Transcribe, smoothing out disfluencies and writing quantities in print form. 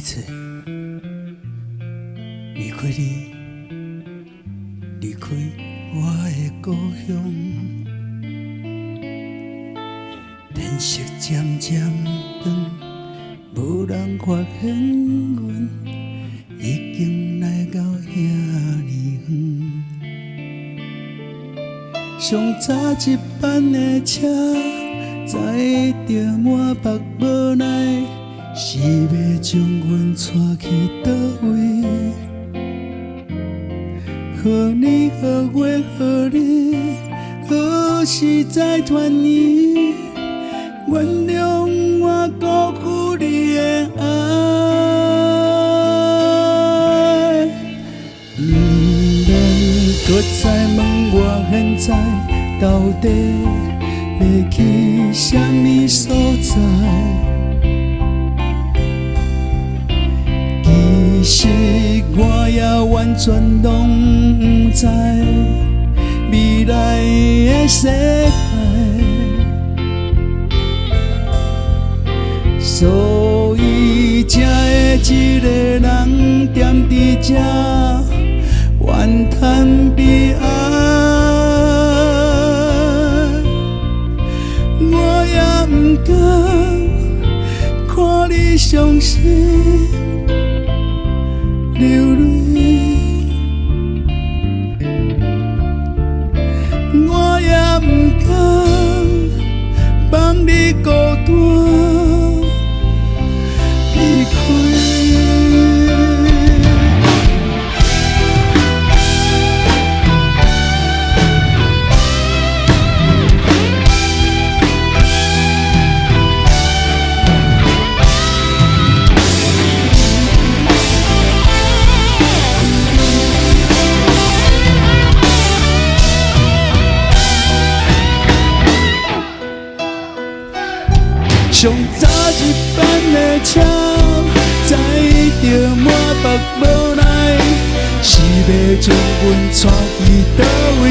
切离开你，离开我的故乡。天色渐渐长，无人发现阮已经来到遐尼远。上早一班的车，载着满腹无奈，是要将阮带去倒位？何年何月何日，何时再团圆？原谅我辜负你的爱，不免搁再问我现在到底要去什么所在。其实我也完全拢不知未来的世界。所以才会一个人踮伫这怨叹悲哀，我也不敢看你伤心流泪，我也不敢放你孤单。离开，上早一班的车，载着满腹无奈，是要将阮带去倒位？